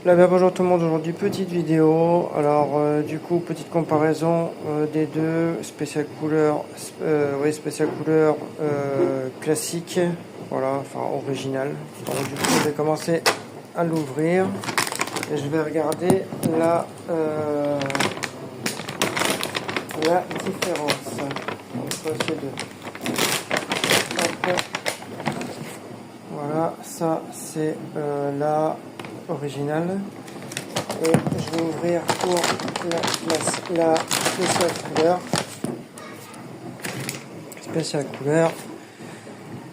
Bonjour tout le monde, aujourd'hui petite vidéo. Alors du coup petite comparaison des deux spécial couleur, spécial couleur classique, voilà, enfin original. Donc du coup je vais commencer à l'ouvrir et je vais regarder la différence entre ces deux. Après, voilà, ça c'est la originale. Et je vais ouvrir pour la spéciale couleur. Spéciale couleur.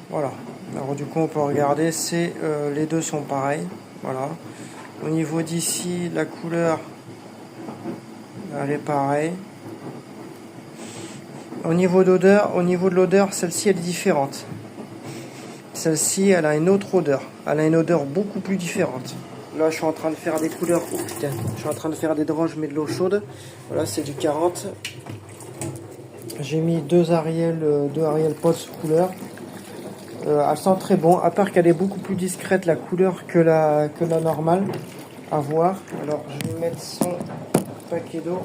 Voilà. Alors du coup on peut regarder, les deux sont pareils. Voilà. Au niveau d'ici, la couleur, elle est pareille. Au niveau de l'odeur, celle-ci elle est différente. Celle-ci, elle a une autre odeur. Elle a une odeur beaucoup plus différente. Là, je suis en train de faire des couleurs. Oh putain, je suis en train de faire des drôles, je mets de l'eau chaude. Voilà, c'est du 40. J'ai mis deux Ariel Pods couleur. Elle sent très bon, à part qu'elle est beaucoup plus discrète la couleur que la normale. À voir. Alors, je vais mettre son paquet d'eau,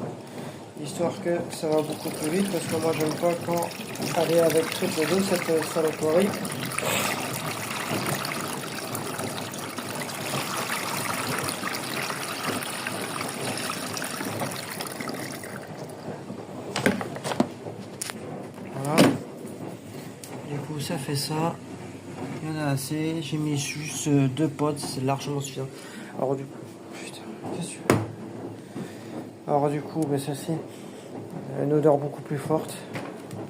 histoire que ça va beaucoup plus vite, parce que moi, j'aime pas quand elle est avec triple d'eau, cette saloperie. Voilà. Du coup, ça fait ça. Il y en a assez. J'ai mis juste deux pods, c'est largement suffisant. Alors du coup, putain, qu'est-ce que tu fais? Alors du coup, celle-ci, une odeur beaucoup plus forte.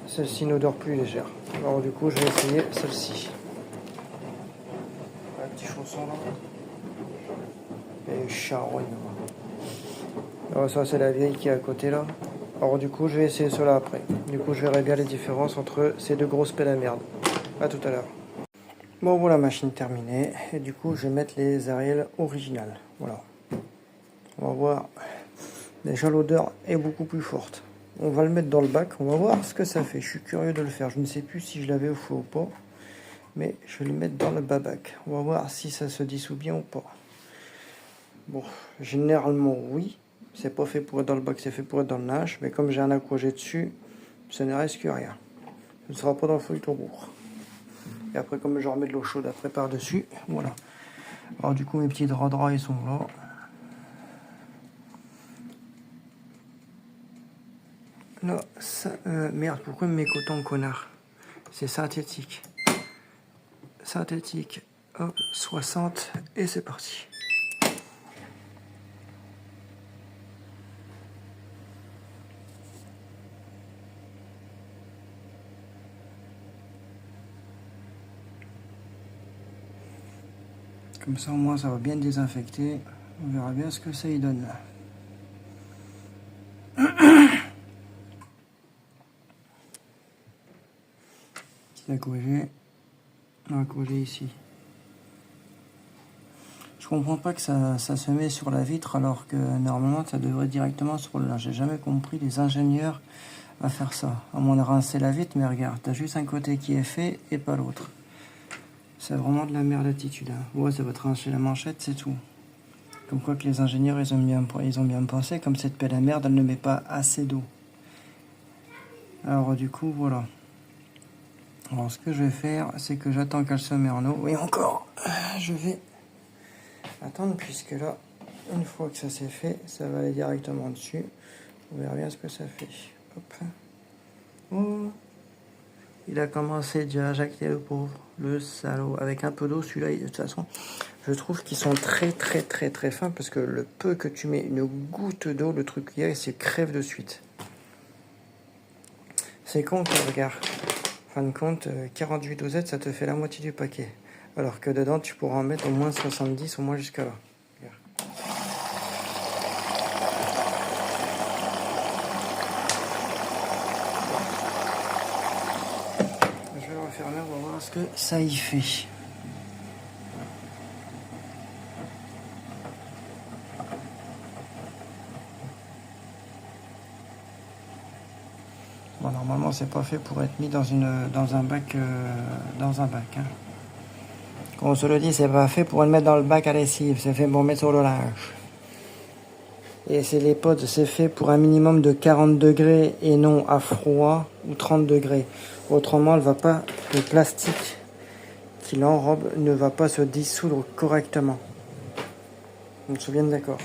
Celle-ci, une odeur plus légère. Alors du coup, je vais essayer celle-ci. Un petit chausson là. Et charogne. Alors ça, c'est la vieille qui est à côté là. Alors du coup, je vais essayer cela après. Du coup, je verrai bien les différences entre ces deux grosses pelles à merde. A tout à l'heure. Bon, voilà, machine terminée. Et du coup, je vais mettre les Ariel originales. Voilà. On va voir. Déjà, l'odeur est beaucoup plus forte. On va le mettre dans le bac. On va voir ce que ça fait. Je suis curieux de le faire. Je ne sais plus si je l'avais au feu ou pas. Mais je vais le mettre dans le bac. On va voir si ça se dissout bien ou pas. Bon, généralement, oui. C'est pas fait pour être dans le bac, c'est fait pour être dans le nage. Mais comme j'ai un aquagé dessus, ça ne reste que rien. Ce ne sera pas dans le feuille tambour. Et après, comme je remets de l'eau chaude après par-dessus, voilà. Alors du coup, mes petits draps, ils sont là. Là, ça, merde, pourquoi mes cotons, connard? C'est synthétique. Synthétique, hop, 60, et c'est parti. Comme ça, au moins, ça va bien désinfecter. On verra bien ce que ça y donne. La courgette. On va coller ici. Je comprends pas que ça se met sur la vitre alors que normalement ça devrait directement sur le linge. J'ai jamais compris les ingénieurs à faire ça. À moins de rincer la vitre, mais regarde, t'as juste un côté qui est fait et pas l'autre. C'est vraiment de la merde d'attitude. Hein. Ouais, ça va te rincer la manchette, c'est tout. Comme quoi que les ingénieurs, ils ont bien pensé, comme cette pelle à merde, elle ne met pas assez d'eau. Alors du coup, voilà. Alors ce que je vais faire, c'est que j'attends qu'elle se mette en eau. Oui, encore, je vais attendre, puisque là, une fois que ça c'est fait, ça va aller directement dessus. On verra bien ce que ça fait. Hop. Oh. Il a commencé déjà à jacter le pauvre, le salaud. Avec un peu d'eau, celui-là, de toute façon, je trouve qu'ils sont très fins, parce que le peu que tu mets une goutte d'eau, le truc qu'il y a, il se crève de suite. C'est con, regarde. En fin de compte, 48 dosettes, ça te fait la moitié du paquet. Alors que dedans, tu pourras en mettre au moins 70, au moins jusqu'à là. Je vais le refermer, on va voir ce que ça y fait. Bon, normalement, c'est pas fait pour être mis dans un bac. Hein. Qu'on se le dit, c'est pas fait pour le mettre dans le bac à lessive, c'est fait pour mettre sur le linge. Et les pods, c'est fait pour un minimum de 40 degrés et non à froid ou 30 degrés. Autrement, le plastique qui l'enrobe ne va pas se dissoudre correctement. On se bien d'accord.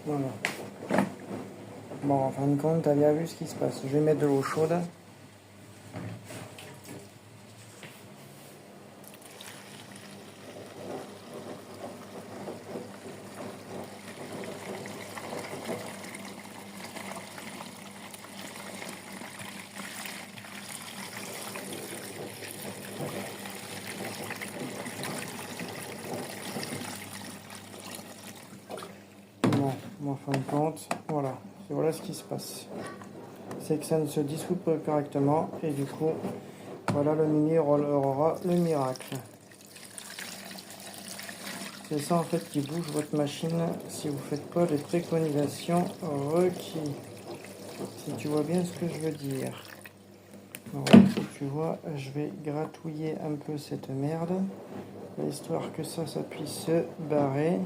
Voilà. Bon, en fin de compte, t'as bien vu ce qui se passe. Je vais mettre de l'eau chaude. Bon, en fin de compte, voilà ce qui se passe. C'est que ça ne se dissout pas correctement et du coup, voilà, le mini aura le miracle. C'est ça en fait qui bouge votre machine si vous ne faites pas les préconisations requises. Si tu vois bien ce que je veux dire. Alors, tu vois, je vais gratouiller un peu cette merde, histoire que ça puisse se barrer.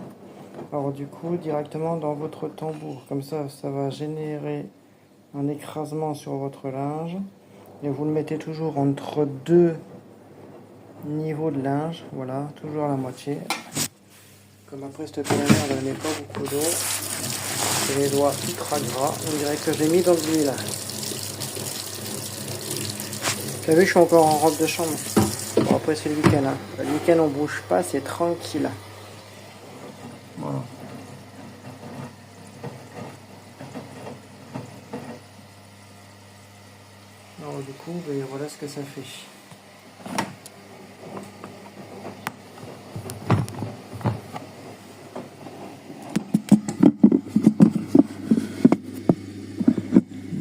Alors du coup, directement dans votre tambour. Comme ça va générer un écrasement sur votre linge. Et vous le mettez toujours entre deux niveaux de linge. Voilà, toujours à la moitié. Comme après cette période, elle n'est pas beaucoup d'eau. J'ai les doigts ultra gras. On dirait que j'ai mis dans de l'huile. Tu as vu, je suis encore en robe de chambre. Bon, après c'est le week-end. Hein. Le week-end on bouge pas, c'est tranquille. Voilà. Alors du coup, voilà ce que ça fait.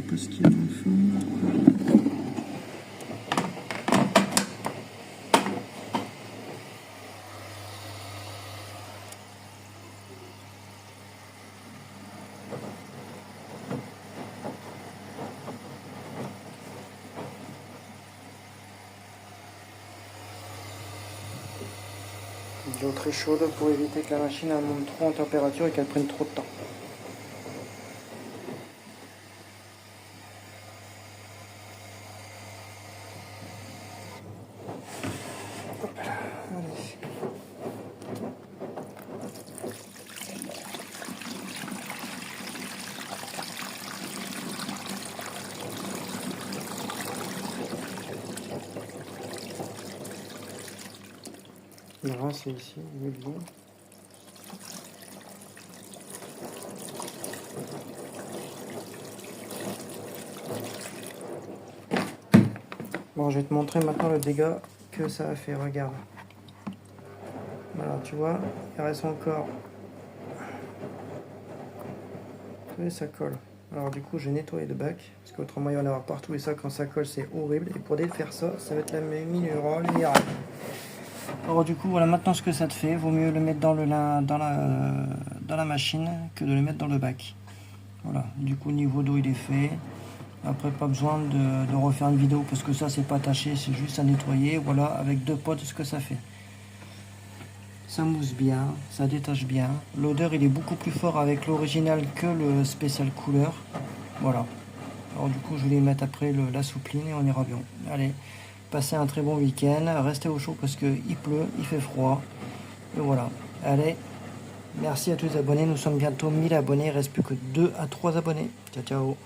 Parce qu'il y a dans le fond. De l'eau très chaude pour éviter que la machine monte trop en température et qu'elle prenne trop de temps. Hop là, allez. Voilà, c'est ici, le bout. Bon, je vais te montrer maintenant le dégât que ça a fait, regarde. Voilà, tu vois, il reste encore. Et ça colle. Alors du coup, j'ai nettoyé le bac, parce qu'autrement il va y en avoir partout, et ça, quand ça colle, c'est horrible. Et pour défaire ça, ça va être la miracle. Alors du coup, voilà maintenant ce que ça te fait. Vaut mieux le mettre dans la machine que de le mettre dans le bac. Voilà, du coup, niveau d'eau, il est fait. Après, pas besoin de refaire une vidéo, parce que ça, c'est pas taché, c'est juste à nettoyer. Voilà, avec 2 pots, ce que ça fait. Ça mousse bien, ça détache bien. L'odeur, il est beaucoup plus fort avec l'original que le spécial couleur. Voilà. Alors du coup, je vais les mettre après la soupline et on ira bien. Allez, passez un très bon week-end. Restez au chaud parce qu'il pleut, il fait froid. Et voilà. Allez, merci à tous les abonnés. Nous sommes bientôt 1000 abonnés. Il ne reste plus que 2 à 3 abonnés. Ciao, ciao.